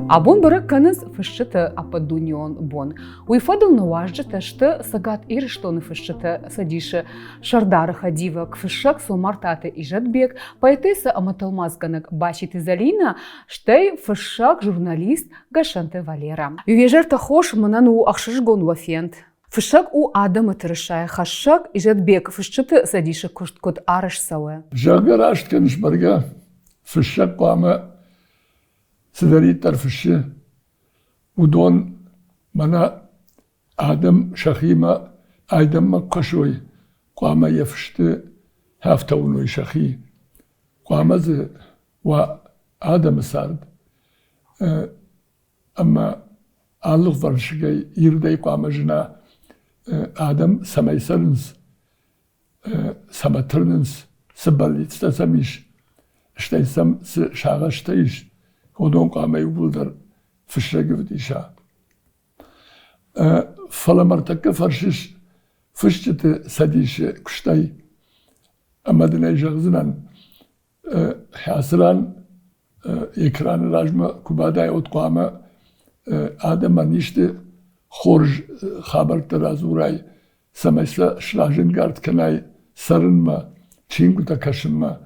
Абон бырыкканыз фышчыты ападунион бон. Уйфадылны важжыты шты сагат ирыштоны фышчыты садиши шардары хадива кфышак сомартаты ижатбек поэтеса аматалмазганак бачит изалина штей фышак журналист Гашанте Валера. Ювежерта хош манану ахшышгон вафент. Фышак у Адама тырышай хашак ижатбек фышчыты садиши кушткот арыш сауэ. Жагар кыныш барга фышак қама سدريت الفشة ودون منا آدم شخيمة آدم مقشوي قام يفشت هافتونوي شخي قام ز وآدم سارد أما الله فرشجي يردي قام جنا آدم سميسرنس سمترنس سباليت تسميش اشتيسم شاغشتيش Kodon kama yubuldur fışra gövdişa. Falamartakka farşış fışçıtı sadişe kuştay. Amadine jağzınan hasıran ekranı rajma kubaday ot kama adama nişti xorj xabar terazuray samesla şlajın gart kanay sarınma çinguta kaşınma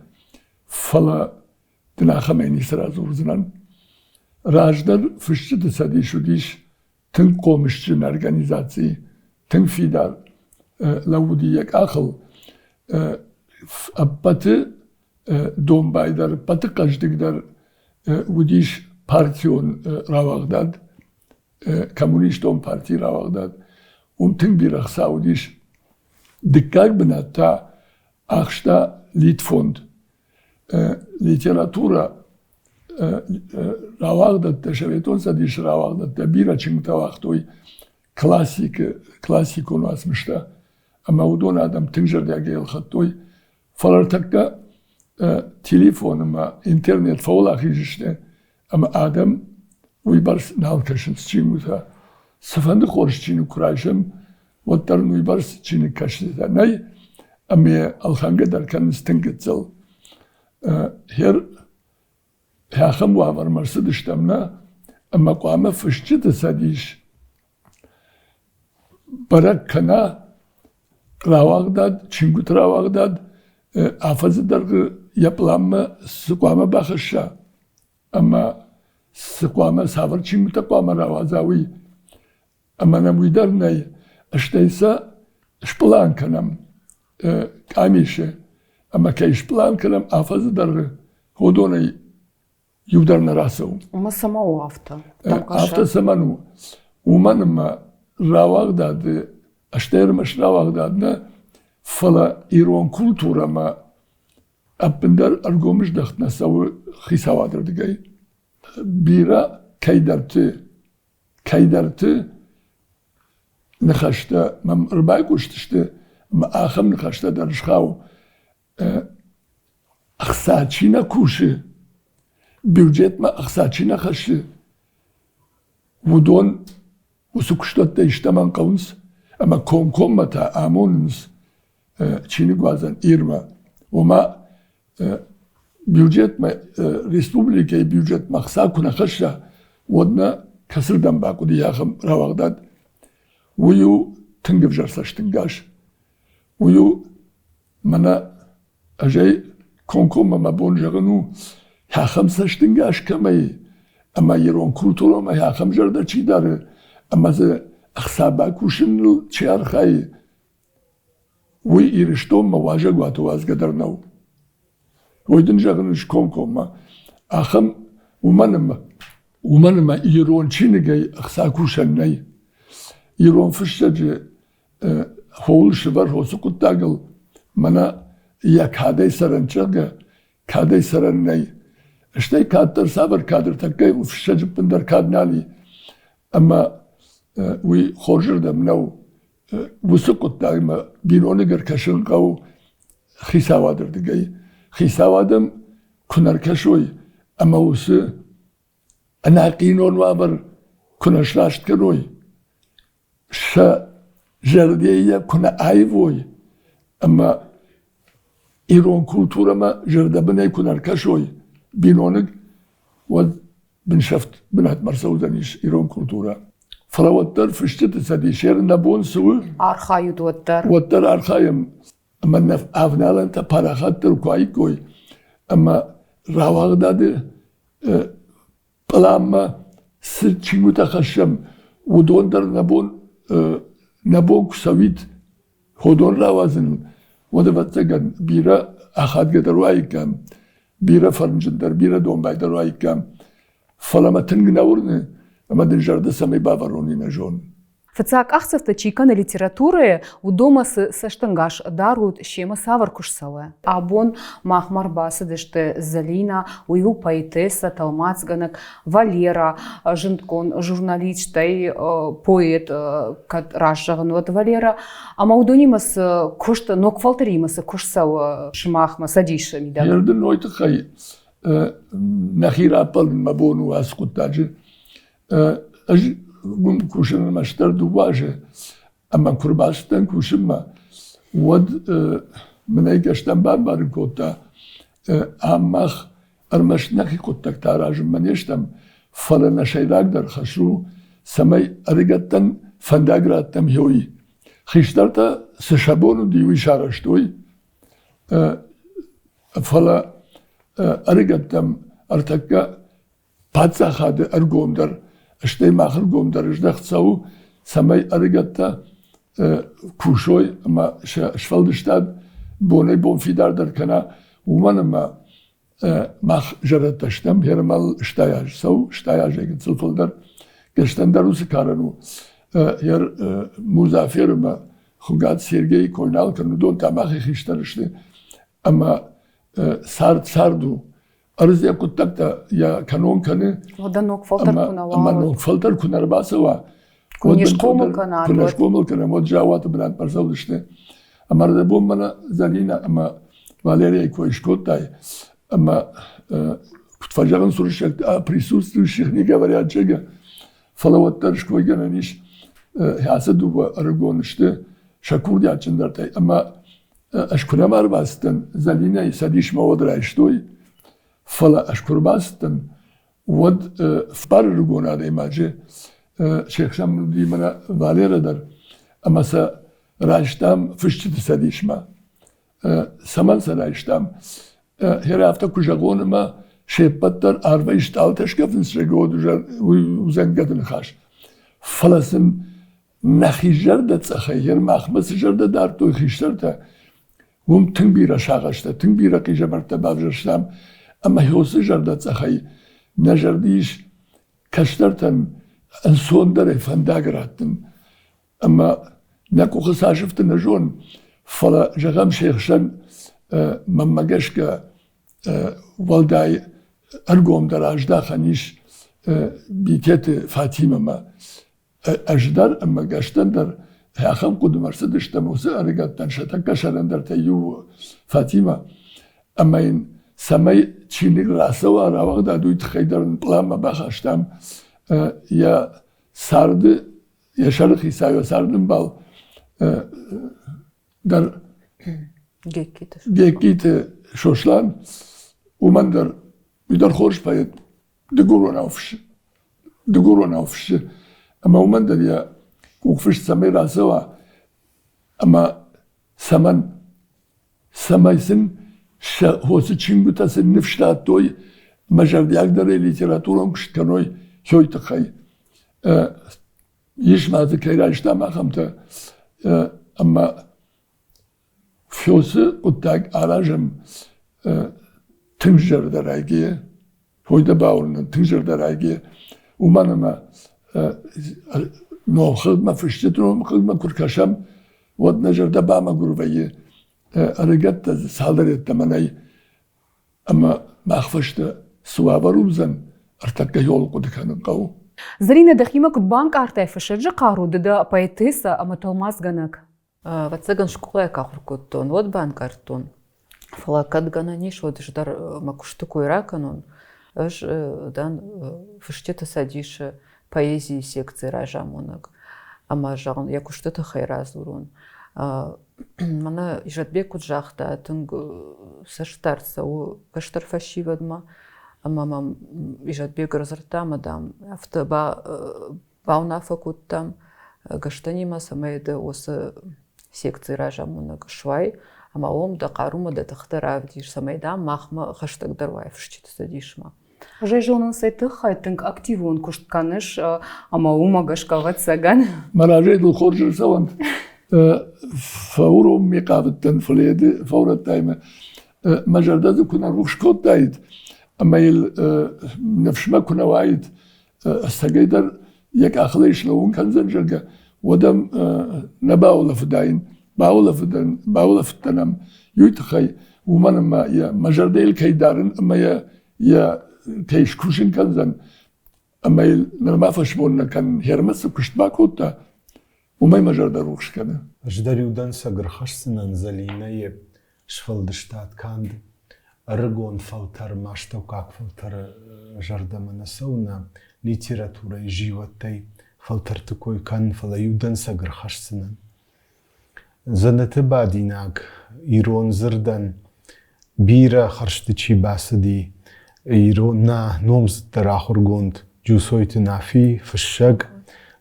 fala dinaxameni srazurzunan Rajdar fışçıtı sadişu diş tın komuşçun organizasyonu tın fidar lavudiyek akıl apatı dombaydar patı kaçtıklar udiş partiyon ravagdad komünist parti ravagdad tın bir aksa udiş dikkat binatta akşta litfond literatura ravagdat teşeveton sadiş ravagdat tabira çıngta vaktoy klasik onu asmışta ama udon adam tınjırda gel hattoy falartakka telefonuma internet faulak işte ama adam uybars nalkaşın çımuta sıfandı korşçini kurayşım otların uybars çini kaşıda nay ama alhanga derken istingetsel her Hâxım var marsı dıştamna ama qama fışçı da sadiş barak kana ravagdad çingut ravagdad afazı dargı yapılanma sıqama baxışa ama sıqama savır çinguta qama ravazavi ama namuydar nay işteysa işpılan kanam kamişe ama ki işpılan kanam afazı dargı hodonay Ювдарна расау. Ама самого авто. Авто саману. Уманыма равагдады, аштермаш равагдадна фала ирон культурама аппендар аргомыш дахтна савы хисавадыр дигай. Бира кайдарты нахашта мам рбай куштышты ма ахам нахашта даршхау ахсачина куши Budget ma aksaçına karşı Vudon usukuştatta iştaman kavunuz ama komkomata amonunuz Çin'i guazan irma ama budget ma Respublika'yı budget ma aksakuna karşı vodna kasırdan bakudu yakım ravagdad uyu tıngıv jarsaştın gaş uyu mana ajay komkoma ma bonjağını Hâxam saçtınga aşkamayı ama yeron kulturama hâxam jarda çidarı ama ze aksaba kuşun çarxayı uy iriştom ma vaja guatu vazgadarnav oydun jağınış komkoma aham umanıma yeron çinigay aksa kuşannay yeron fışçacı hoğuluşu var hosu kuttagıl mana ya kaday sarançaga kaday sarannay İşte kadar sabır kadar takkay ufşacıp bindar kadnali ama uy xorjurdam nav vusukut daima bir onu gör kaşın kav xisavadır digay xisavadım kunar kaşoy ama usu anaqin on var kunaşlaşt karoy şa jardiye kuna ayvoy ama iron kulturama jardabne kunar kaşoy binonuk بنشفت بنات مرسودنيش إيران كولتورا فلوتر فشتت سدي شير نبون سوي Архаю دوتر. وتر أرخايم أما نف أفنالا تا باراخاتر كوي أما راوغ دادي بلاما سرچينو تخشم ودون در نبون كسويت هودون راوازن وده بتسجن بيرا أخاد قدر وايكم بيرا فرنجندر بيرا دون بايدر وايكم فلما تنجنورني أما دنجرد سمي بافاروني نجون Фцак ахсавта чикана литературы удома саштангаш дарут шема саваркуш саве. Абон махмар басы деште Залина, уйу поэтесса Талмацганак, Валера, жинткон журналист, поэт, кад рашаган вот Валера. Ама удонимас кошта нокфалтеримас кошсав шмахма садиша мида. Ярден нойты хай нахира апал мабону аскутаджи. كوشن مشتر دواجه اما کرباستن کوشم ما ود من ایگشتن بارن کوتا امخ ارمش نخی کوتک تاراجم من یشتم فلنا شیلاک در خشرو سمی ارگتن فنداگراتم هیوی خیشترتا سشابونو دیوی شارشتوی فلا ارگتم ارتکا پاتسا خاد ارگوم در اشتي ماخر قوم درج دخسو سمي ارغتا كوشوي ما شفالدشتاد بوني بون في دار دركنا ومن ما ماخ جرتشتم هرمال اشتياج سو اشتياج يكتسل در گشتن دروس كارنو هر مزافر ما خنقات سيرجي كوينال كنو دون تاماخي خيشترشتي اما ساردو أرز يا كتبت يا كانون كني وده نوكفلتر كنا واو أما نوكفلتر كنا رباسوا كنيش قومل كنا كناش قومل كنا مود جاوات بلاد برزودشته أما رده بوم منا زلينا أما فاليريا كويش كوتاي أما كنت فجأة سورشت بريسوس شيخني كبريات شجع فلوترش كوي جنانيش حاسد وأرجونشته شكور دي عشندرتاي أما أشكرنا مرباستن زلينا يسديش مواد رايشتوي فلا أشكر باستن ود فبار رجونا ده ماجي شيخ شام دي منا فاليرا در أما سا راجتام فشت تسديش ما سمان سا راجتام هر هفته كوجاغون ما شيبتر أربعش تالتش كفن سرقود وزنقدن خاش فلسن نخيجر ده تسخير مخمس جرده دار توي خيشتر تا وم تنبيرا شاغشتا تنبيرا قيجا مرتبا بجرشتام أما هيوسي جردت أخي نجرديش كشترتن أنسون دري فنداقراتن أما ناكو خصا شفت نجون فلا جغم شيخشن مما قشكا والداي أرقوم در أجدا خانيش بيتيت فاتيمة ما أجدر أما قشتن در هاخم قد مرسدش تموسى أرقاتن شتكا شرن در تيو فاتيمة أما إن سمي تشيني راسوا راوغ دادوي تخيدرن بلاما بخاشتام يا سارد يا شرخي سايو ساردن بال در جيكيت شوشلان ومن در يدر خورش بايد دقورو نوفش اما ومن در يا كوكفش سمي راسوا اما سميسن هوسي چينگوتا سن نفشتات توي مجال دياقدر ليتراتورون كشت كنوي هوي تخي يش مازي كيراشتا ما خمتا اما فيوسي قداق عراجم تنجر دراجي هوي دباورن تنجر دراجي ومانما نو خدمة فشتتنو خدمة كركاشم ود نجر دباما قروبايي أرجعت سالريت تمناي أما ما أخفشت سوابا روزن أرتكا يول قد كان قو Зарина дахима кут банк артай фашаджи қару дада поэтесса ама Талмацганак. Ватсаган школа кахуркуттон, вот банк артон. Фалакат гананиш, вот ждар макуштуку ираканон. Аж дан фаштета садиш поэзии секции ражамонак. Ама жаган якуштета хайразурун. Мана ижатбек куджахта тынг саштарса у каштарфашивадма ама мам Ижатбек разыртамадам, авто бауна факуттам, гаштанима самайды осы секции ражамуна гашвай, ама ом да қарума да тахтарав диш самайдам махма хаштагдырвай фшчитса дишма. Жай жонын сайты хайтынг активун куштканыш, ама умагаш калгат саган. Маражей дул хоржер саван. Фаурум мекавыттан фледи фаурат тайма. Мажарда да куна рухшкот дайд. Ама ил нефшма куна вайд. Сагайдар як ахлейш лаун канзан жарга. ودم نباولا فداين باولا فتنام يتخي ومن ما يا مجرديل كيدارن اما يا تيش كوشن كنزن اما ما فشبون كان هرمس كشت باكوتا وما مجرد روخش كان اجداري ودان ساغر خشسنن زلينا شفلدشتات كاند رغون فلتر ماشتو как филтр жардамана сауна литература и животай فلتر تكوي كان فلا يودن ساغر خشسنن زنت باديناك ايرون زردن بيرا خرشتشي باسدي ايرون نا نومز تراخرغوند جوسويت نافي فشق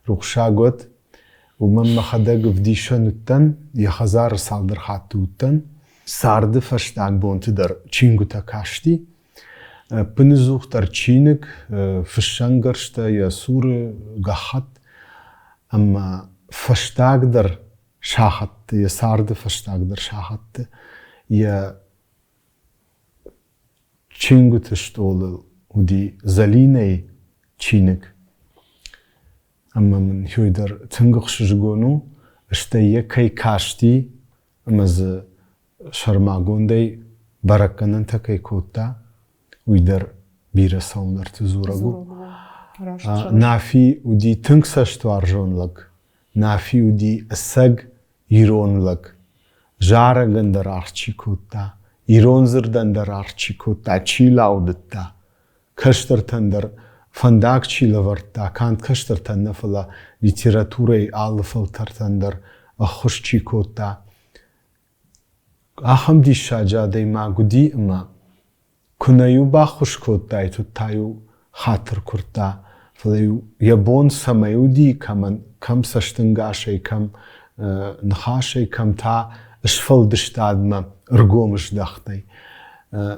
رخشاغوت ومما خدق فديشنتن يخزار صالدر خاتوتن سارد فشتاق بونت در چينگو تاكاشتي بنزوخ در چينك فشنگرشتا يا سور غخت اما فشتاق در شاخت يا سارد فشتاق در شاخت يا چينگو تشتول ودي زليني چينك اما من هيدر تنگخش جگونو اشتايا كي كاشتي اما ز شرماغوندي بركنن تكي كوتا ويدر بيرا ساونر تزورغو نافي ودي تنكسشتو ارجون لك نافي ودي اسق يرون لك جارغن در ارچي كوتا يرون زردن در ارچي كوتا چيلا ودتا كشتر تندر فنداك چيلا ورتا كانت كشتر تنفلا ليتراتوري آل فلتر تندر اخوش چي كوتا اهم دي شاجادي ما قدي اما كنايو باخوش كوتا ايتو تايو خاطر كورتا فلايو يبون سمايو دي كم سشتنگاشي كم نخاشي كم تا اشفل دشتاد ما رقومش دختي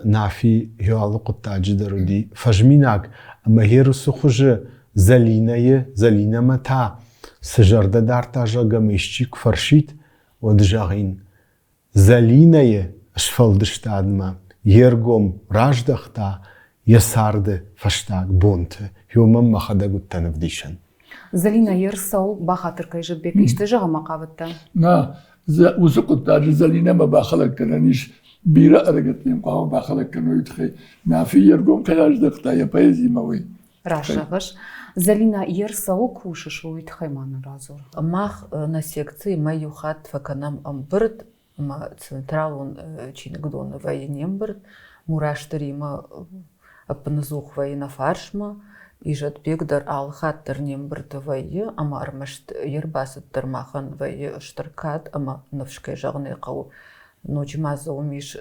نافي هيوالو قطا جدرو دي فجميناك اما هيرو سخوش زلينة متا سجرده دارتا جاقا ميشچيك فرشيت ودجاغين زلينة اشفل دشتاد ما يرقوم راجدختا يسارد فشتاق بونت هيومم ما خدا قد تنفديشن Залина يرسو بخاطر كيجبك اشتجاها مقابتا نا وزقط تاج زلينا ما باخلك كنانيش بيرا ارغت لهم قاو باخلك كنو يتخي نافي يرقوم كلاج دختا يا بايزي موي راشغش Залина يرسو كوشش ويتخيمان رازور ماخ на секции маю хат факанам амбырт ма централун чингдон военембырт мураштарима апназух воена фаршма Ижатбек дар алхаттар нембырт вайы ама армашт ербасыттар махан вайы штаркат ама навшкай жағны қау ночмазы умиш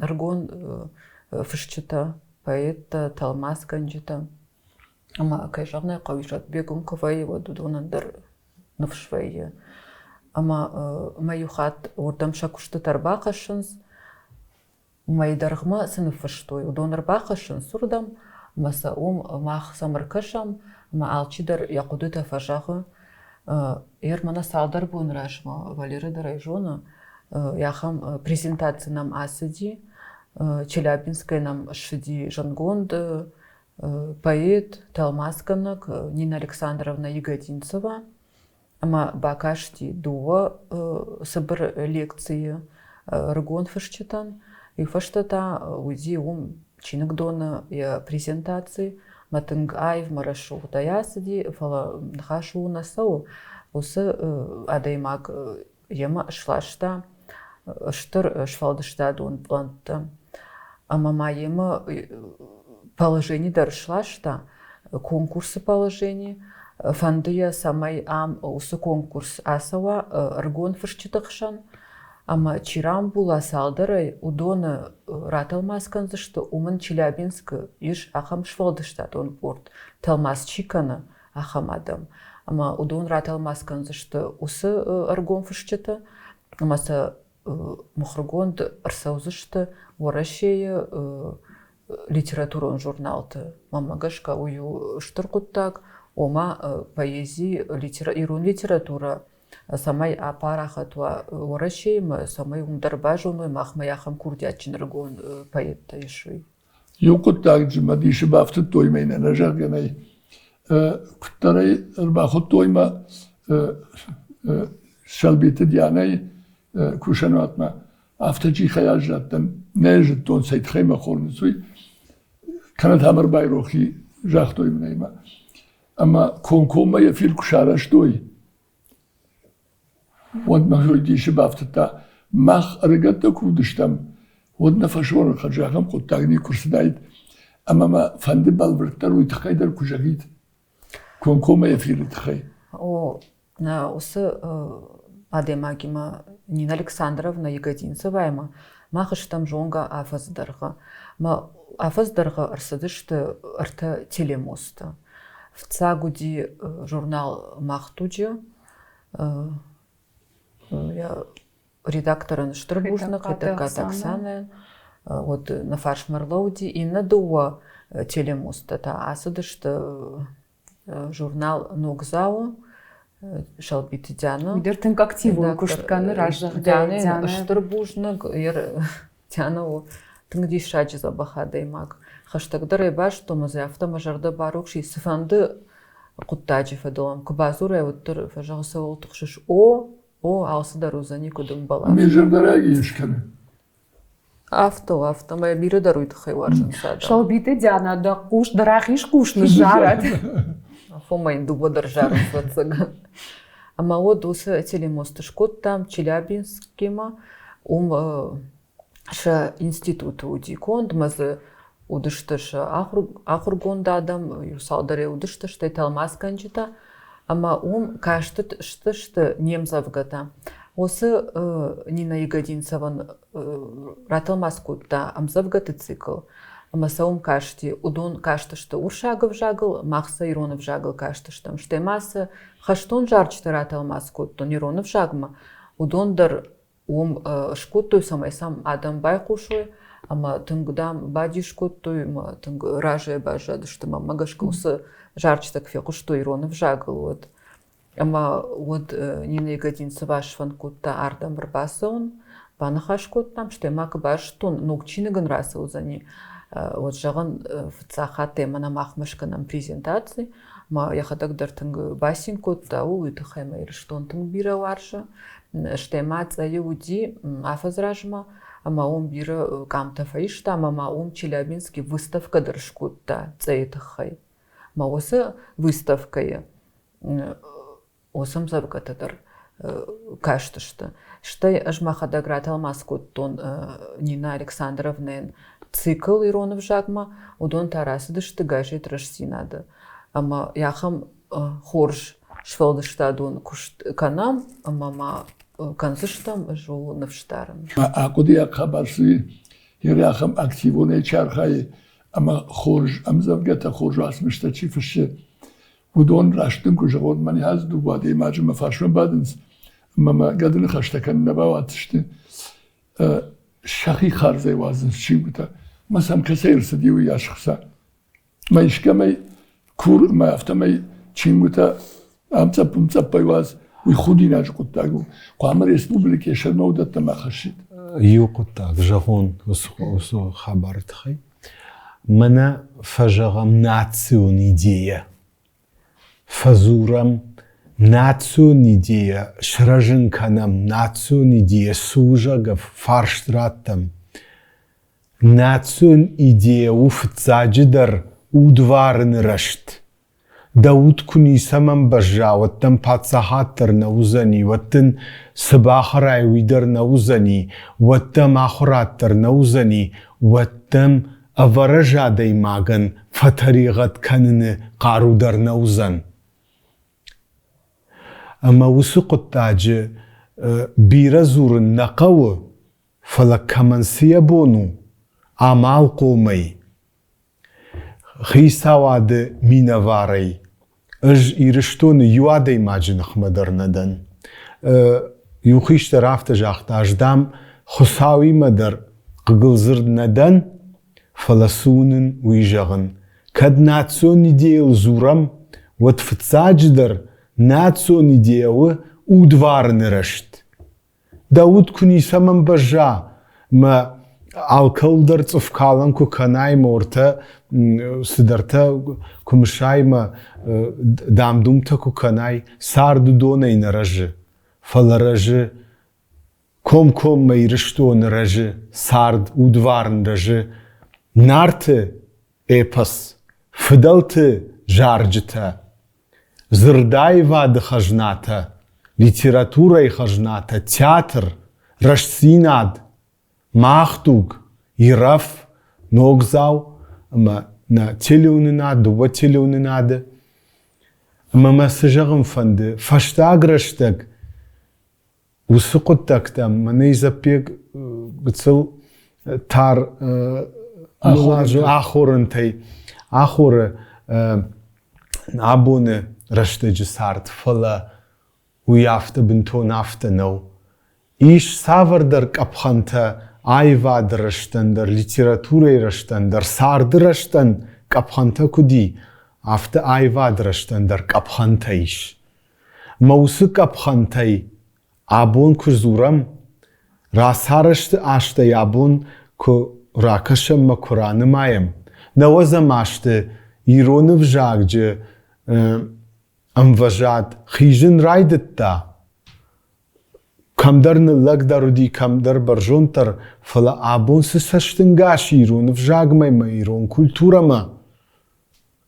аргон фышчыта поэта талмаз канжыта ама кай жағны қау Ижатбек умка вайы вадудонан дар навш вайы ама маюхат ордам шакушты тарбақашынс майдарғма сынып фыштой удон арбақашын сурдам Маса мах самаркашам ма алчидар якудыта фажағы мана салдар бун рашма Валера Дарайжона яхам презентация нам асыди Челябинская нам шиди Жангонд поэт Талмасканак Нина Александровна Ягодинцева ама бакашти дуа сабыр лекции ргон фашчитан и фаштата уди Чингдона я презентации матынг айв марашу даясыди фала хашу насау осы адаймак ема шлашта штыр шфалдышта дон планта ама ема положение дар шлашта конкурсы положений фандыя самай ам осы конкурс асава аргон фышчытықшан ама чирам була салдырай удона Раталмаскан что уман Челябинск иш ахам швалдыштат он порт талмас чикана ахам адам. Ама удон Раталмаскан что усы аргон фышчета, амаса мухргонд арсаузышты ворашея литературон журналты. Мамагашка ую штуркуттак, ома поэзии ирун литература. Самай апарахатва ворашеем, самай умдарбажуну махмаяхам курдячин аргон поэт таишуй. Юкуттак джимадиши бафты тоймейна нажарганай. Кутарай рбахот тойма шалбиты дянай кушанатма. Автаджи хаял жаттан нежит тон сайт хайма хорнсуй. Канат хамар байрохи жахтой мнейма. Ама конкома я фил кушараш той. Вот махой диши бафтата мах аргата кудыштам. Вот на фашора хаджахам куттагни курсдайт. Ама ма фанды балвртар уйтхайдар кужагит. Конкома я фил тхай. О, на усы адемагима Нина Александровна Ягодинцева махыш там жонга афаздарга. Ма афаздарга арсадышты арта телемоста. В цагуди журнал Махтуджи я редакторын Штырбужных, Хитакат Оксаны, вот на Фаршмарлоуди и на Дуа телемоста. Та асадышты журнал Ногзау, Шалбит Дяна. Дертинг активу куштканы ражах Дяна Штырбужных, Дяна тыңди шаджи забахада имак. Хаштагдар баш что мы завтра мажарда барукши сфанды куттаджи фадолам кубазура вот фажался ултухшиш о алсыда розани кудум бала. Межардараги ешканы. Авто моя бире дарует хайваржан сада. Шалбиты Дяна да куш дарахиш кушны жарат. Фомайн дуба даржару фацага. Ама вот усы телемосты шкот там Челябинскима ша институты удиконд мазы удыштыш ахургонда адам юсалдаре удыштыш тайталмас канчита ама каштыт штышты немзавгата осы Нина Ягодинцеван раталмас кутта амзавгаты цикл ама саум кашти удон каштышты уршагов жагыл махса иронов жагыл каштыштым штемасы хаштон жарчты раталмас куттон иронов жагма удондар шкоттуй самай сам адам байкушуй, ама тынгдам бади шкоттуй, ма тынг раже бажады, что магашка усы жарчта кфекуштуй иронов жагыл вот. Ама вот Нина Ягодинцева шван кутта ардам рбасон, банаха шкоттам, что мак баштон ногчинаган раса узани. Вот жаган в цахате мана махмышканам презентации, ма яхадагдар тынг басин кутта улыты хайма ирштон тынг бира варша. Штемац аюди афазражма, ама бира камтафа ишта, ама Челябинский выставка дыршкутта цейтахай. Маусы выставкая осам завгатадар каштышты. Штай ажмахадаграт алмаскуттон Нина Александровна цикл иронов жагма, удон тарасыдышты гажет рашсинады. Ама яхам хорж швалдыштадун кушт канам, ама канзыштам жол навштарам. Акуди акхабарсы, иряхам активоне чархай, ама хорж, амзавгата хорж асмышта чифыше. Удон раштым кужагон мани хазду баде имаджима фаршман бадынс. Мама гадын хаштакан набаватышты. Шахи харзай вазын чимута. Масам касайрсы дию яшхса. Маишкамай кур, ма автомай чимута амцап пайваз. ويخوني ناج قطاقو قام الريسبوبليك يشرنو دات ما خشيت يو قطاق جهون وسو خبرت خي منا فجغم ناتسون идея фазурам нацун идея шражын канам нацун идея сужагов фарштраттам нацун идея уфцаджидар удварн рашт Дауд куни самам бажа, ваттан пацахаттар наузани, ваттан сабахарай уидар наузани, ваттан ахураттар наузани, ваттан аваража даймаган фатаригат канны қарудар наузан. Ама усу қуттаджи бира зурын нақавы, фалаккаман сиябону, amal qolmay. Xisavadı minavarey. İriştonu yuada imajın xmadarnadan. Yuxiş tarafta jaxtajdam xusavi madar qıgılzırnadan falasunun uyjağın. Kad natson ideyl zuram vat fıtsajdar natson ideyl udvarını raşt. Davud kunisamam baja ma alkaldar tsufkalan ku kanay morta sidarta kumşay ma damdumta ku kanay sardu donay narajı falarajı kom ma irishto narajı sard udvar narajı nartı epas fidaltı jarjita zırdayva de hajnata literatura i hajnata teatr rashsinad Machtug, Iraf, Nogzau, na teleunenad, duva teleunenad. Ama mesajağım fandı, faştagrashtak. Usuquttakta, manay zapyeg gıtsıl tar ahorantay. Ahor abone rashtacı sart fala uyafta binton afta nav. İş savardar kapxanta ayva drashtanдар, literatурай rashtanдар, sardı rashtan kapxanta kudi. Afta ayva drashtanдар kapxanta iş. Mausı kapxantay abon kurzuram. Rasarıştı aşta yabon ku rakaşam ma Kur'an'ı mayam. Navazam aştı ironıv jagcı amvajat xijin raydıtta. Kamdarını lagdarudi kamdar barjontar fala abon se saştıngaş iron vjagmay ma iron kulturama.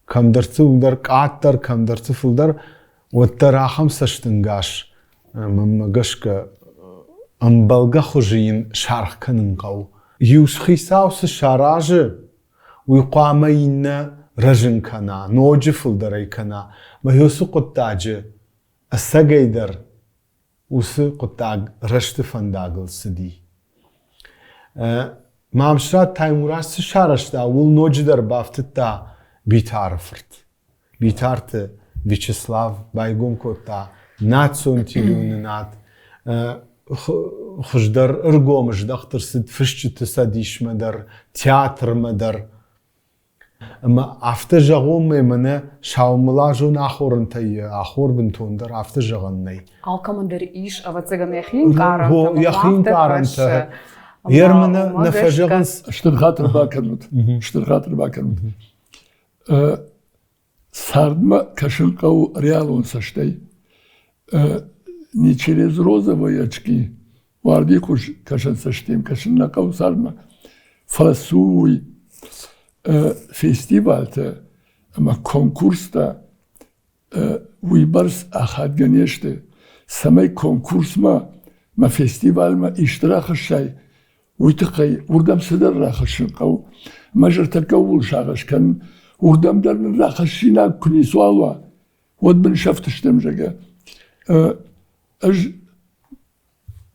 Kamdartı udar qattar kamdartı fıldar wattaraham saştıngaş. Mamagaşka ambalga xujiyin şarxkanın qav. Yus xisav se şarajı uyqamayinna rajın kana, noji fıldaray kana. Ma yusu quttacı asagaydar usı quttag rashti fandagıl sidi. Mamşrat taymurası şaraşta ul nojidar baftıtta bitarfırt. Bitartı Vyacheslav Baygonkotta natson tilununat xujdar ırgomış daxtır sid fışçıtı sadişmedar teatrmedar. Ama afta jağım memene şavmılajon ahorantay ahor bintondar afta jağannay. Alkamandar iş avacıgan yaxin karanta. Ho yaxin karanta. Yermene nefajağın Штырхатыр bakırmıt. Штырхатır bakırmıt. Sardma kaşınkavu real olsa şey. Не через розовые очки. Vardı kuş kaşın saçtım. Kaşınla kavu sardma. Fasuy. Festivalta ama konkursta uybars ahad ganeshte samay konkursma ma festivalma iştirak şey uytaqay urdam sidar raxışın qav major takavul şağışkan urdamdan raxışina kuni sualwa wad bin şaftıştım jaga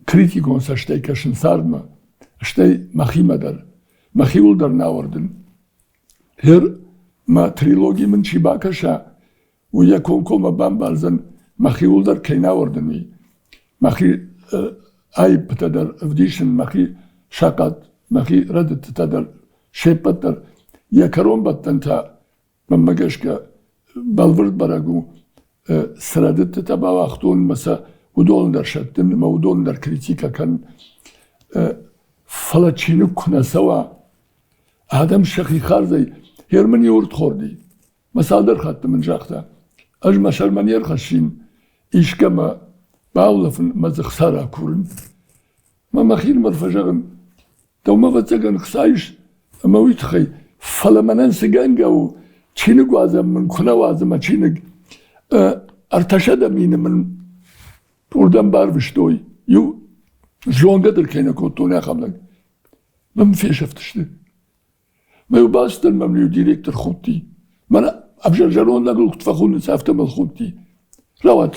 kritikon saçtay kaşın sardma işte mahimadar mahiuldar navardın her ma trilogimin çibakaşa uya konkoma bambarzan mahiuldar kayna ordani mahi ay ptadar avdişin mahi şakat mahi radet tadar şepatar ya karon battanta mamagaşka balvard baragu sıradet taba vaxtun masa udolndar şattin ma udolndar kritika kan falaçini kunasava adam şakhi kharzay Yermeni yurt khordi. Masadar khattı min jaqta. Aj mashalman yer khashin işkama bağlafın mazıksara kurun. Ma makhil marfajagın. Tawma vatsagan khsaish ama uytkhay falamanan sigangav çinik wazam min kuna wazama çinik artaşa da min buradan barvishtoy. Yu jongadır kayna kotuna khamlak. Ben feşaftıştı. ما يباستر ممليو ديريكتور خوتي ما انا ابجر جرون نقول كنت فخون سافته من خوتي روات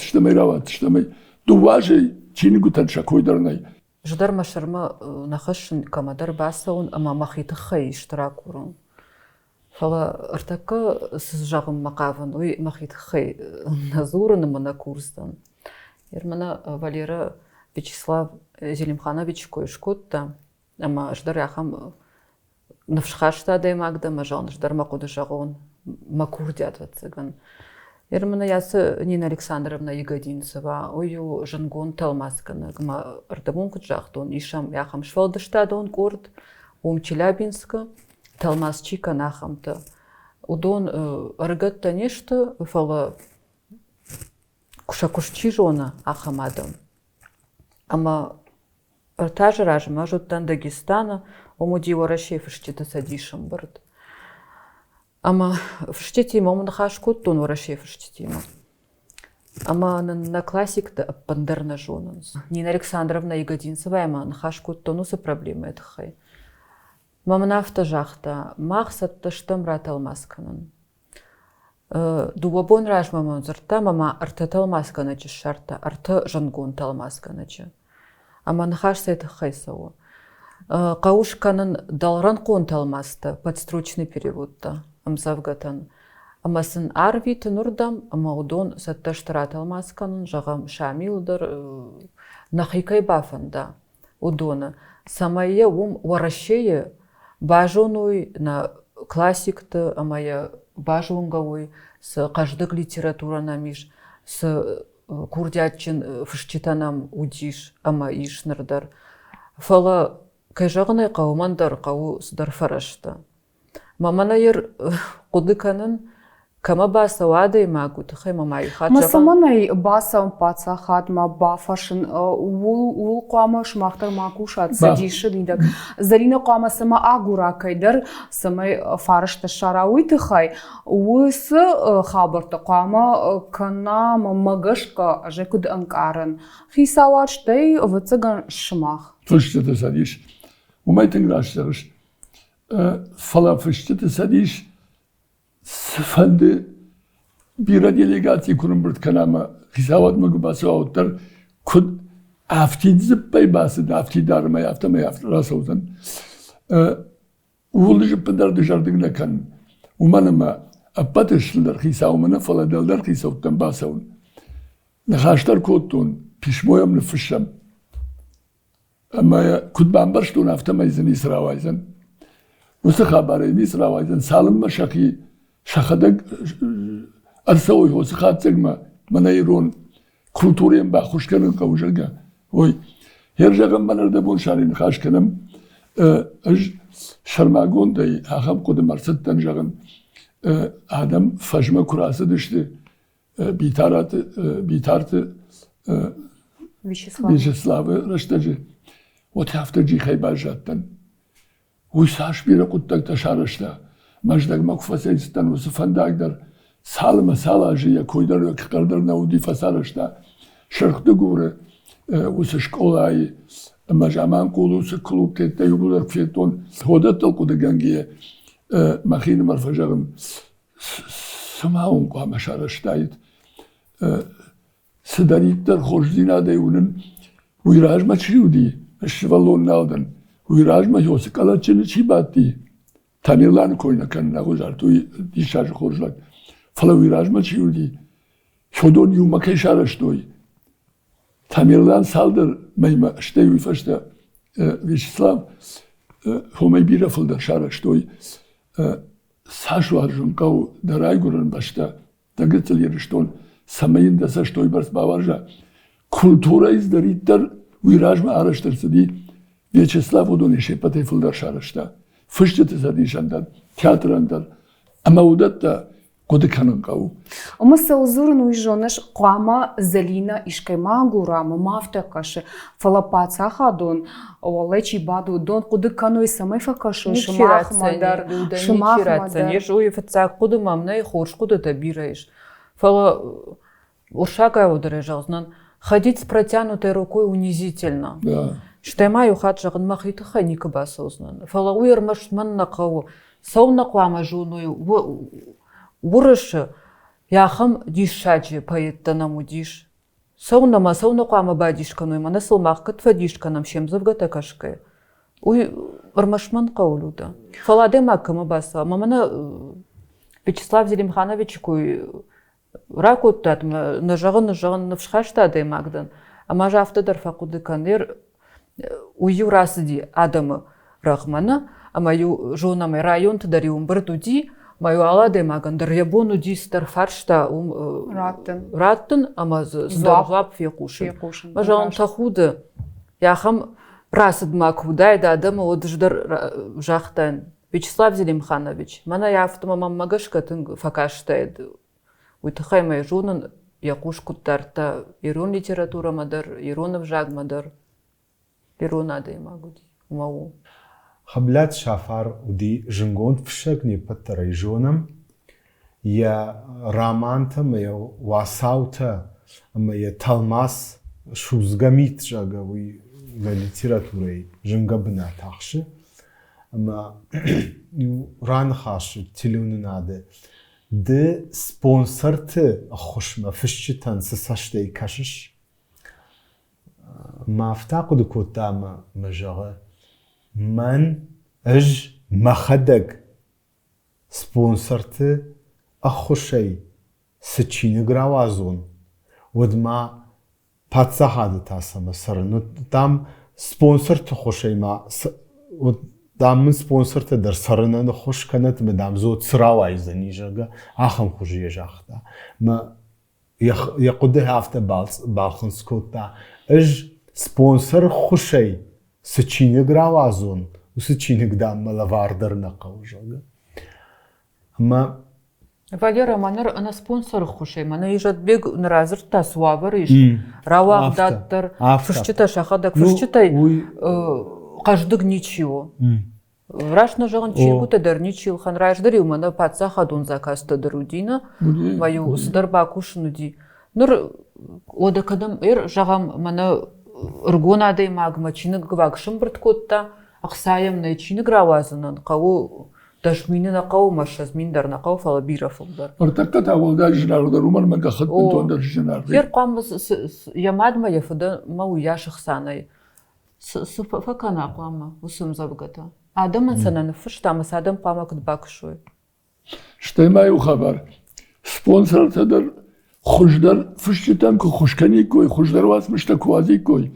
تشتمي دواجي تشيني قلت شكوي درناي ждар машарма нахашын камадар басаун ама махиты хай штаракурун. Фала артака с жагым макаван, ой махит хай назурын мана курстан. Ермана Валера Вячеслав Зелимханович койшкотта, ама ждар яхам навшхашта дай магда мажан ждар макуды жагон макурдят вацыган. Ермана ясы Нина Александровна Ягодинцева, ою жангон талмаскана, гма ардамон куджахтон, ишам яхам швалдаштадон город, Челябинска. Талмасчика нахамта. Удон аргатта нешта фала кушакушчи жона ахамадам. Ама артажа ражма жуттан Дагестана омуди варашей фштита садишам бард. Ама фштитима омун хашкуттун варашей фштитима. Ама на классик-то пандарна жонанс. Нина Александровна Ягодинцева ама хашкуттуну за проблемы это хай. Мамнафта жахта, махсатта штамра талмасканан. Дуабон раж маман зарта, мама арта талмасканачи шарта, арта жангон талмасканачи. Ама нахашса это хайсау. Каушканан далран кон талмаста, подстрочный перевод-то, амзавгатан. Амасын арвит нурдам, ама удон сатта штара талмасканан, жагам шамилдар, нахикай бафанда, удона. Самая варашея, бажонуй на классик-то, а моя бажонгавой, с каждой литература намиш, с курдятчин фштитанам удиш, ама иш нардар. Фала кайжагнай каумандар кау сдар фарашта. Маманайыр кудыканын кама баса вадай магу, тахай мамай хаджаган. Масаманай басам паца хатма бафашын ул қама шмахтар макушат садиши дидак. Зарина қама сама агура кайдар самай фарашта шарауи тахай. Уыс хабарта қама кана магашка жекуд анкаран. Хисавачтай вцыган шмах. Фштита садиш. Умайтын граштарыш. Фала фштита садиш. Sıfandı bir delegati kurum bir kanama hisabat mı kubası avutlar kud aftid zıppay bası da aftid arma yaftama yaftı rasautan uğulcu pıdar dışarıdığına kan umanıma apatışlılar hisavımına falan dallar hisavuttan basavun nakaşlar kodtuğun pişmoyam nefışam ama kud bambarştuğun aftama izin İsravayzan usta haberayın İsravayzan salınma şakı شخدق أرسوي هو سخات سجما منايرون كولتوريم باخوش كنن قوجلقا وي هرجع من أردبون شارين خاش كنم أج شرماغون داي هاخم قد مرسد تنجغن آدم فجمة كراسة دشتي بيتارت Вячеслав رشتجي وتحفتجي خيبا جاتن ويساش بيرا قدتك تشارشتا Majdak makufasayistan usufandagdar salma salaji ya koydar yok kardar naudi fasarışta şarkıda gore usu şkolay majaman kolusu klub tette yugular fiyeton hoda tolkuda gangiye mahin marfajagım samaun qama şarıştayt sıdaritler hoşdina deyunun uyrajma çiyudi şvalon naldan uyrajma yosu kalaçını çibatti Tamirlan koyna kanına koyar, tu dişarı korjak. Fala virajma çiğdi. Şodon yumak eşaraş doy. Tamirlan saldır meyma işte yufaşta Vyacheslav homay bir rafılda şaraş doy. Saşu arjun kav daray guran başta. Dagıtıl yarışton samayın da saş doy bars bavarja. Kultura izdaritler virajma araştırsa di Vyacheslav odon eşe patay fıldar şaraşta. Fıştıtı sadişandan, tiyatrandan, ama udat da kodukanın kavu. Ama uzurun uyjonaş qama zalina işkema gurama maftakaşı falapaça hadon oleçi badu don kodukanoy samay fakaşı şmahmadar şmahmadar. Неш уй фацак кудумам най хорш куда-то бираешь. Фала уршака ударежалзнан ходить с протянутой рукой унизительно. Да. Штаймаю хаджагын махитыха ника басознан. Фала уйырмаш манна кау сауна қуама жуной урышы яхам дишаджи поэттанаму диш. Сауна қуама бадишкану, мана сылмаққыт фадишканам шемзывға такашкай. Уй ұрмашман қаулуда. Фаладе маккамы баса. Мамана Вячеслав Зелимханович кой ракуттат, нажағын навшхаштады мағдан. Ама жафтадар фақуды канер уй расыди адамы рахмана, ама ю жонамай район тадари умбырдуди, маю алады мағандар ябону дистар фаршта раттын, ама злап фекушын. Мажағын тахуды, яхам расыд макудайды адамы одыждар жақтан. Вячеслав Зелимханович, мана яфтыма маммагашкатын факаштайды. Уйтахаймай жонын якушкуттарта ирон литература мадар, иронов жагмадар, иронады магуди, мау. Хаблят шафар уди жингон фшагни паттарай жонам, я романта моя васаута, моя талмас шузгамит жагавый на литературой жингабна тахши, ама ран хаши телевны надо. Де спонсорты хошма фишчитан сасаштай кашиш. Мафтақуды котама мажага. Ман ыж махадаг спонсорты ахошай сычины гравазон. Водма пацахады тасама сары. Но там спонсорты хошай ма. Дамын спонсорты дар сарынаны хош канат медам зод сыравай за нижага ахам хужие жахта. Ма якуды хафта балхын скотта. Ыж спонсор хошай сычины гравазон. У сычины гдам малавардар нақау жага. Ма Валера манар ана спонсор хошай. Мана ижадбег наразыр тасуавар иш. Равақ даттар. Фышчыта шахадак. Фышчытай каждык ничего. Рашна жаған чиргу тадар ничил хан раждари умана патса хадун заказ тадарудина. Маю сдар бакушну ди. Нур ода кадам жағам мана ыргонадай магма чинык гвакшым бірткотта. Ақсайым на чинык равазынан қау дашмины на қау машаз миндар на қау фала бирафылдар. Артакка тағылда жинардар умар манга хатпын тондар жинарды. Хер қамыз ямадма яфыда мау яшық санай. Факана қама усым забгата. Адам сананы фыштамыз адам қама күд бакшуй. Штаймаю хабар. Спонсор тадар хуждар фыштитам ку хушкани кой, хуждар вас мышта куази кой.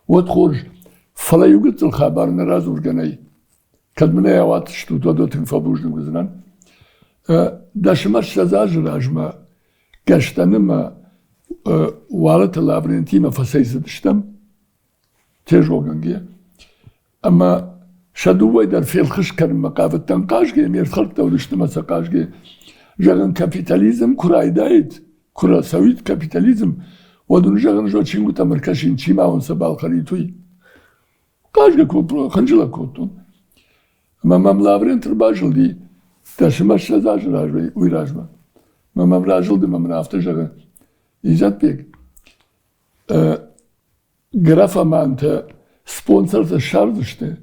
Вот хуж фалаюгыцл хабар на раз урганай. Кадмына яват что то дотын фабужным гызынан. Дашмаш сазажражма каштаныма валата лаврентима фасайсыдыштам. تجوجنجي أما شدوا إذا في الخش كان مقافة تنقاشجي مير خلق تولشت مساقاشجي جاغن كابيتاليزم كرا إدايت كرا سويت كابيتاليزم ودون جاغن جو تشينغو تمركشين تشيما ونسبال خريطوي قاشجي كوبرو خنجلا كوتون أما مملابرين ترباجل دي تاشماش شزاج راجوي ويراجما ممراجل دي ممنافتا جاغن إيجاد بيك Grafa manta sponsorta şardıştı.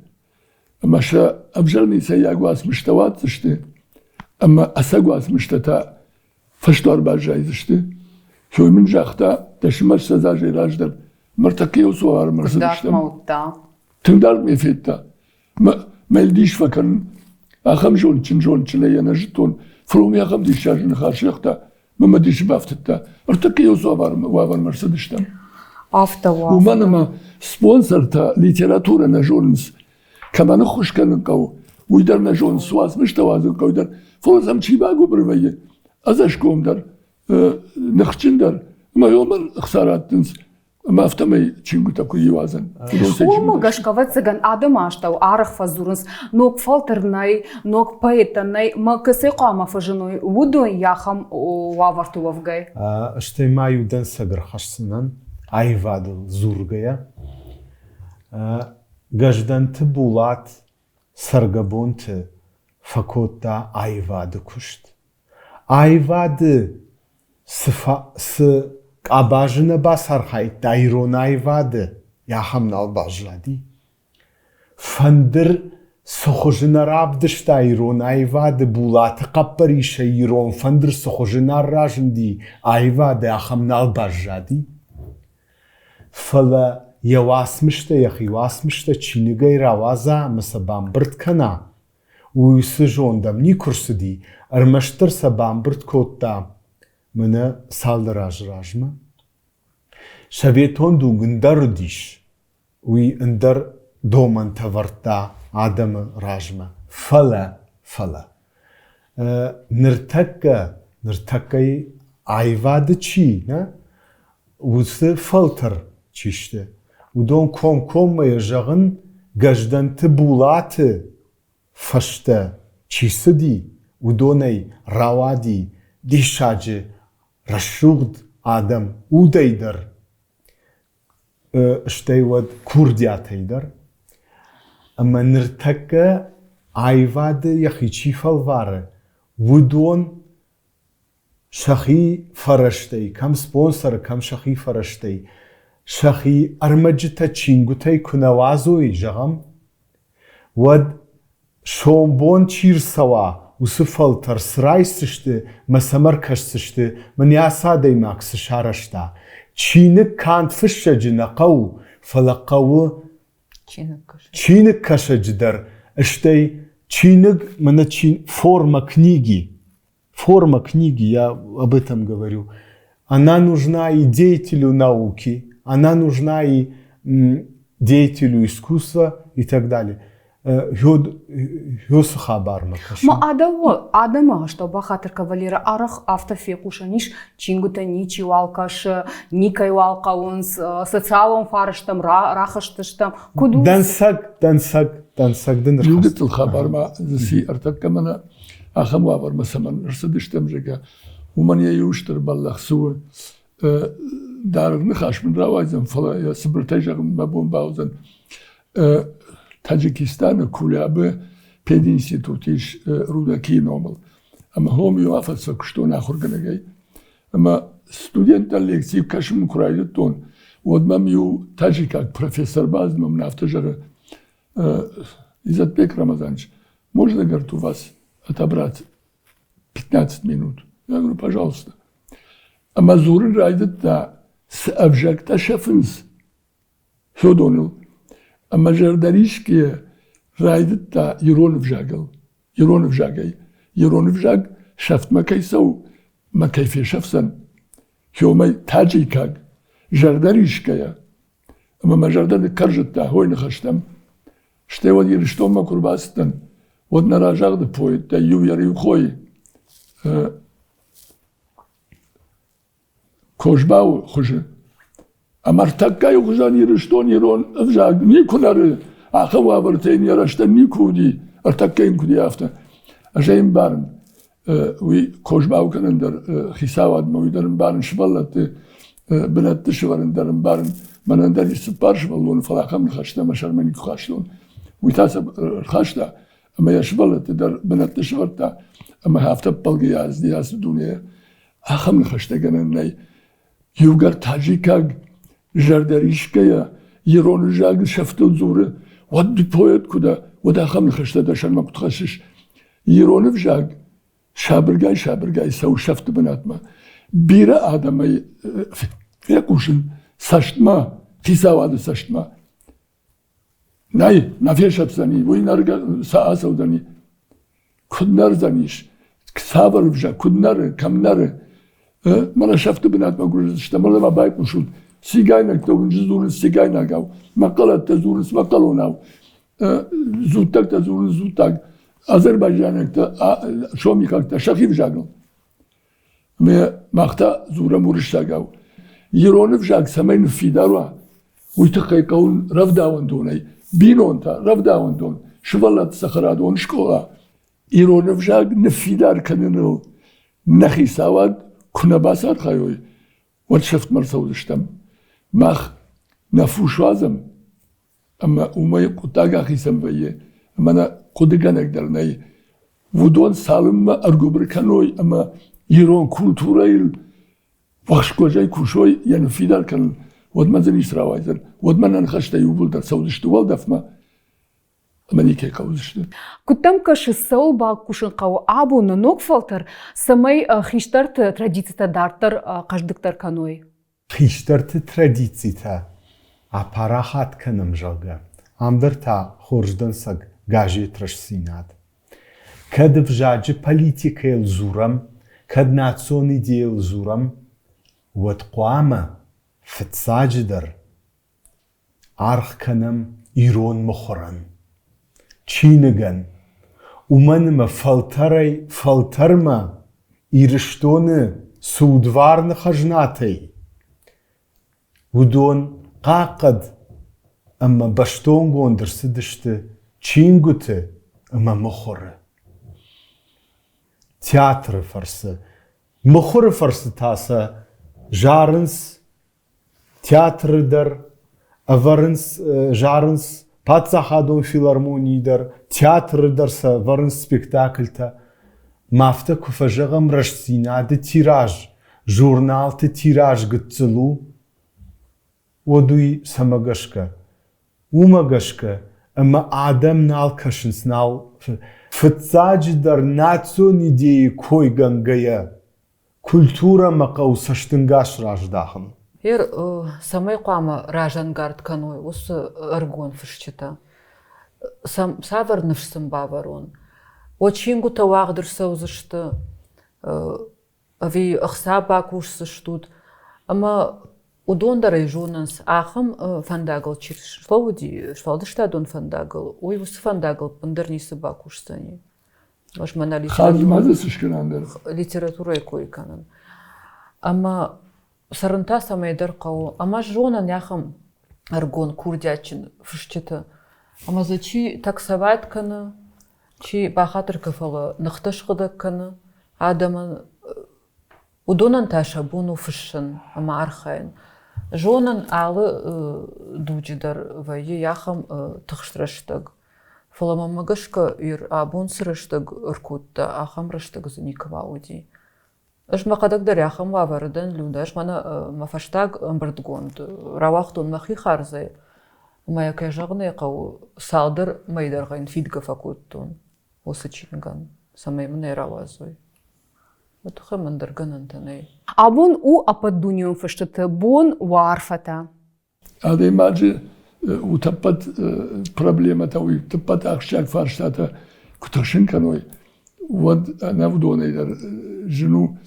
Ama şa abjalni sayagvasmıştı vatsıştı. Ama asagvasmıştı ta faşlar bajayzıştı. Köyümün jaqta taşımaş sazajı rajdar. Mırtakiyo suvar mırsızıştı. Tındar mefetta. Meldiş fakan aham jon çinle yanajton. From yakam dişajın karşıyakta. Mama diş baftıtta. Mırtakiyo suvar mırsızıştı. Уманама спонсорта литература на жонс. Камана хушканын кау. Уйдар на жонс суаз мыштавазын каудар. Фолазам чибагу бірвайы. Азашкомдар. Нахчиндар. Майомар хсараттынс. Мафтамай чингу таку евазан. Ума гашкават цыган адам аштау арах фазурынс. Нок фалтернай, нок поэтанай. Ма кысы қама фажыной. Вудой яхам ваварту вавгай. Штаймаю дан сагырхашсынан. Ayvadıl zurgaya, gajdantı bulat, sargabontı, fakotta ayvadı kuşt. Ayvadı sı abajına basar hayt, dayron ayvadı, yahamnal bajladi. Fandır soxojına rabdış dayron ayvadı, bulatı kapparişe yiron, fandır soxojına rajndi, ayvadı, yahamnal bajladi. فلا يواسمشتا يخي واسمشتا چينيغي راوازا مسبام برد كنا ويسجون دمني كرسدي ارمشتر سبام برد كوتا من سال راجما شبيتون دو غندر ديش وي اندر دومن تورتا آدم راجما فلا نرتكي عيواد چي نه وس فلتر چيشته ودون كوم يجغن گجدن تبولات فشته چيسدي ودوني راوادي ديشاجي رشوغد آدم وديدر اشتيود كوردياتيدر اما نرتكه عيواد يخي چي فالواره ودون شخي فرشتي كم سبونسر كم شخي فرشتي شخي ارمجتا چينگوتي كنوازوي جغم ود شومبون چير سوا وسفلتر سراي سشته مسمر كشسشته من ياسا ديماكس شارشتا چينك كانت فشج نقو فلقو چينك كشجدر اشتي чайник, форма книги, я об этом говорю, она нужна и деятелю науки, она нужна и деятелю искусства и так далее. ما آدم что бахатер кавалера арах автофекуша ниш чингута ничи валкаш никай валка онс социалом фарштам рахаштам куду دنسك دن يوجد الخبر ما زي ارتك من اخم وابر مثلا رصدشتم جا ومن يوشتر بالله سو دار نخاش من راوزن فلا سبرتاج مبون باوزن تاجيكستان كولابه بيد انستيتوتيش روداكي نورمال اما هم يوافق سكشتون اخر جاي اما ستودنت ليكسي كاشم كرايدتون ودمم يو تاجيكاك بروفيسور باز من нафтожара Изатбек Рамазанович, можно, говорит, у вас отобрать 15 минут? Я говорю, пожалуйста. А Мазурин райдет да с обжакта шафынс. Федонил. А Мажардаришки райдет да Еронов жагал. Еронов жагай. Еронов жаг шафт макайсау. Макайфе шафсан. Хёмай таджикаг. Жардаришкая. А Мажардар каржет да хойны хаштам. Что вот и что мы курбастан, вот на рожах да поет, да ювер хой, кожбау хуже, а мартакай хужан и что не рон в жаг никунары, а хава вертей не рашта никуди, артакай куди авто, а же им барн, уи кожбау канендер хисавад мойдерн барн шваллаты, бенатты шварендерн барн, манендер испар шваллон фалахам хашта машармани хаштон. ويتاسب الخشدة أما يشبل تدر بنت شبرتا أما هافتا بلغي دياس الدنيا أخم الخشدة جنني يوغر تاجيكاغ جردريشكيا يرون جاغ شفتل زورة ودي بويت كده ودا أخم الخشدة داشان ما كتخشش يرون فجاغ شابرغاي سو شفت بنات ما بيرا آدم يكوشن ساشتما تيساواد ساشتما ناي نافيشاب زني وينارغا ساعة زني كدنار زنيش كسابر بجا كدنار كمنار مانا شفت بنات ما قلت اشتمر ما بايك مشود سيجاينك تقول جزور سيجاينك أو مقالة تزور مقالوناو زوتك تزور زوتك أذربيجانك تا شو ميكاك تا شخيف جاغل ما مقطع زورا مورشتاغاو يرون فجاك سمين في داروا ويتقيقون رفداون دوني بينون تا رفداون دون شوالات سخرادون شكولا يرون فجاك نفيدار كننو نخي سواد كنا باسار خايوي وشفت مرسول اشتم ماخ نفوش وازم اما وما قطاقا خيسم بيه اما انا قدقان اقدر ناي ودون سالم ما ارقو بركانوي اما يرون كولتوريل وخشكو جاي كوشوي يعني فيدار كان ودمان زن يسراوازن ودمان انخشتا يوبول دا سودشتو والدفما اما نيكي قوزشتو كتم كش السوبا كوشن قو ابو نوك فلتر سمي خيشترت تрадицията дартер قشدكتر كانوي خيشترت تрадицията апарахат канам жалга. Амдар та хорждан саг гажи трашсинат. Кад вжаджи политика елзурам, кад национ идея елзурам, вот қуама фтсаджидар арх канам ирон мохоран. Чинаган. Уманима фалтарма ирштоны судварны хажнатай. Удон қақад ама баштон гондырсы дышты чингуты ама мохоры. Театры фарсы. Мохоры фарсы таса жарынс театрыдар, аварынс жарынс Патсахадон филармонийдар, театрдарса, варн спектакльта. Мафта куфажагам рашсинады тираж, журналты тираж гыцылу. Одуй самагашка, умагашка, ама адам нал кашынс нал. Фыцаджидар национ идеи койган гая. Культура мақау саштынгаш раждахын. Самай қуама ражангард каной, осы аргон фышчыта. Саварнышсын баварон. Очингу тавагдыр саузышты. Ави ықса бакушсы штуд. Ама удондары жонанс ахым фандагал чирш. Шлауди, шлаудыштадон фандагал. Ой, осы фандагал пандырнисы бакушсани. Ваш мана литература койканын. Ама сарынта самайдар қау. Ама жонан яхым аргон курдячин фышчыты. Ама зачи таксавайт каны, чи бахатыр кафалы нықтышқыды каны, адамын удонан таша буну фышшын, ама архайын. Жонан алы дуджидар вайы яхым тұқштырыштыг. Фаламамагышка ир абун сырыштыг ыркутта, ахам рыштыг зуниквауди. Аш мақадагдар яхам вавардан люда, аш мана мафаштаг амбардгонд, равахтун махи харзай. Моя кажагны қау салдыр майдарғайн фидга факуттун, осы чинган, самай мына равазой. Вот хэмандырган антанай. Абун у ападдуниум фыштыты бун варфата. Ады маджи утаппат проблемата, утаппат ахшак фарштата куташинканой. Вот она вдонайдар жену,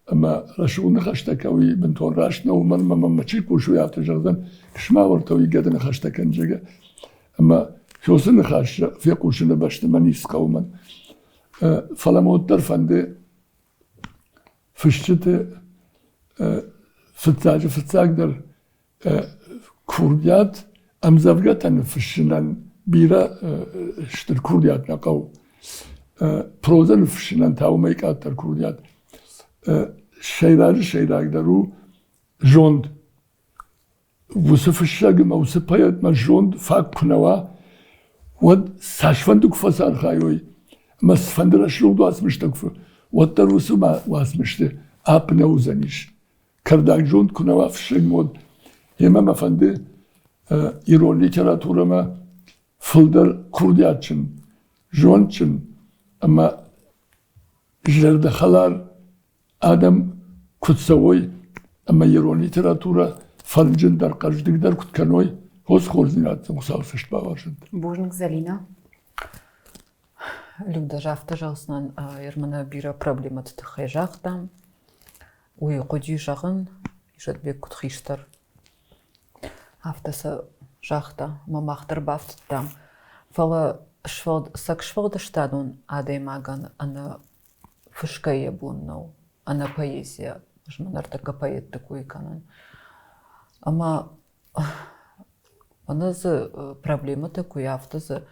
ама рашуна хаштакави бентон рашна, уман мама мачику шуя автожардан кшмауртави гадана хаштаканджага. Ама фёсына хашта фекушына башты манис кауман. Фаламоттар фанды фышчыты фыцагдар курдят амзавгатан фышчынан бира штыр курдят накау. Prozan fışınan tavmayık atlar kuruyat. Şeyleragdaru jond. Vusu fışagıma, vusu payatma jond fak kunava. Vad saçfanduk fasar hayoy. Ama sfandıra şuldu asmıştık. Vattar vusu ma asmıştı. Apne uzaniş. Kardak jond kunava fışagım od. Yemem efendi İran literaturama fıldar kuruyatçın. Jondçın. Ama jerde halar adam kutsavoy ama İran literatura falcın dar kajdıgdar kutkanoy hoş koordinatı musavsışt bavarjın. Божник Залина. Люда жафта жалсынан ермана бира проблематы тыхай жақтам. Уй қоди жағын ижатбек кутхиштар. Автасы жақта мамақтыр бафтыттам. Фала Сакшвалдаштадун адаймаган ана фышкая буннау, ана поэзия. Жманар така поэт такой канан. Ама аназы проблема такой автозы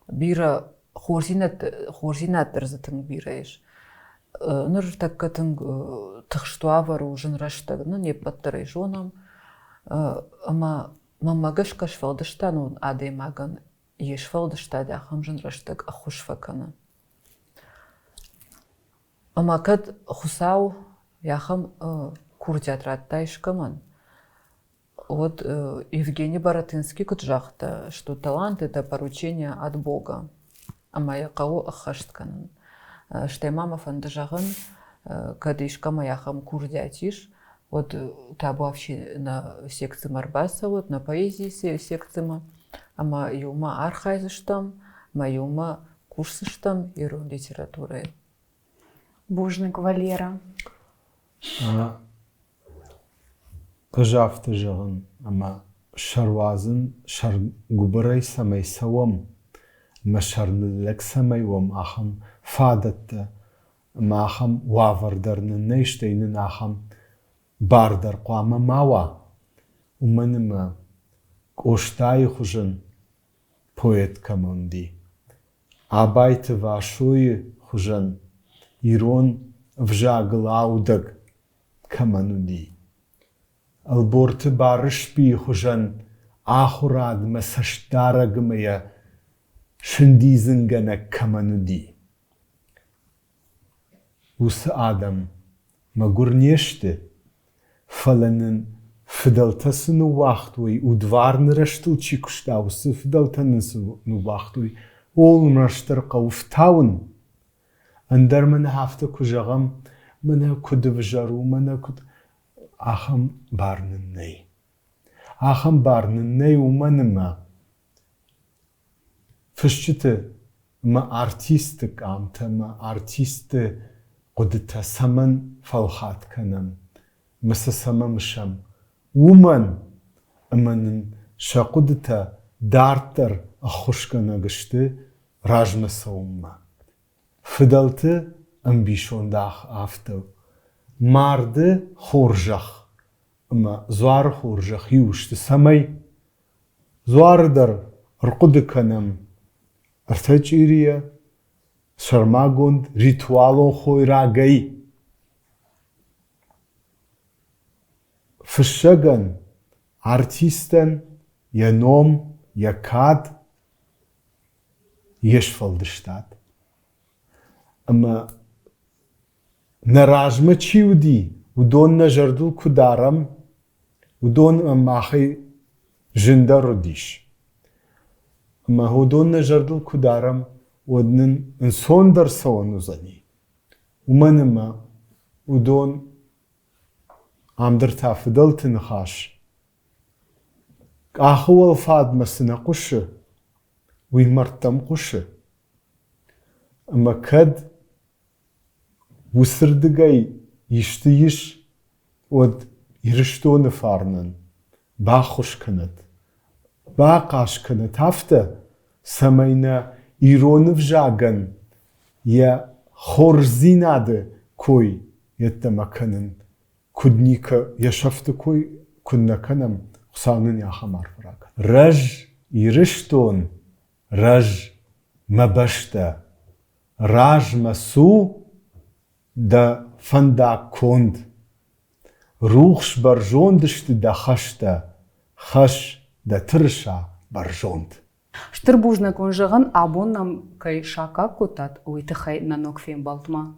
бира хорзинаттыр затың бирайш. Ныр таккатын тыхштуавару жынраштаг, ну не паттырай жонам. Ама мамагашка швалдаштанун адаймаган Ешвалдаштаде ахам жынраштаг ахушфакана. Ама кад хусау яхам курдиатратта ишкаман. Вот Евгений Баратынский куд жахта, что талант это поручение от Бога. Ама яқау ахаштканан. Штай мама фандажаган, кад ишкама яхам курдиатиш, Вот табу вообще на секции Марбаса, вот на поэзии секцима, ама юма архайзыштам, ма юма курсыштам иру литературы. Бужник Валера. Пожавты жығын, ама шарвазын шар губырай самай савам, ма шарлылық самай вам ахам фадатты, ма ахам вавардарнын нейштейнін ахам бардар қуама мава. Уманыма коштай хужын поэт камонди. Абайты вашуи хужын ирон вжагыл аудаг камануди. Алборты барышпи хужын ахурад масаштарагмая шындизынгана камануди. Усы адам магурнешті фаланын фидалтасыны вақтуй удварны раштылчи куштаусы фидалтанысы вақтуй олмраштыр қауфтауын. Андар мана хафта кужағам, мана кудыв жару, мана куд... Ахам барныннай. Ахам барныннай уманыма. Фышчыты ма артистик амта, ма артисты қудыта саман фалхат канам. Маса самамышам. Уман аманын шақудыта дартар ахушкана гышты ражмаса умма. Фидалты амбишондах афтау. Марды хоржах. Ама зуар хоржах юшты самай. Зуардар рқуды канам. Артач ирия шармагонд ритуалон хойрагай. Фышаган артистен я ном, я кад ешфалдыштат. Ама наражма чиуди, удон на жардул кударам, удон амахай жиндарудиш. Ама удон на жардул кударам, уднын инсондар савану зани. Уманыма удон амдыр тафыдал тынхаш. Ахуал фадмасына кушы, уймарттам кушы. Ама кад вусырдыгай ишты-иш от ирыштоны фарнын. Ба хуш кынат. Ба қаш кынат хафта самайна ироны вжаган. Я хорзинады кой еттама кынын. Кудника яшафты кой кунна канам хсанын яхамар враг. Раж ирыштон, раж мабашта. Раж масу да фанда конд. Рухш баржондышты да хашта, хаш да тырша баржонд. Штыр бужник он жығын абон нам кай шака кутат уйты хай нанок фем балтма.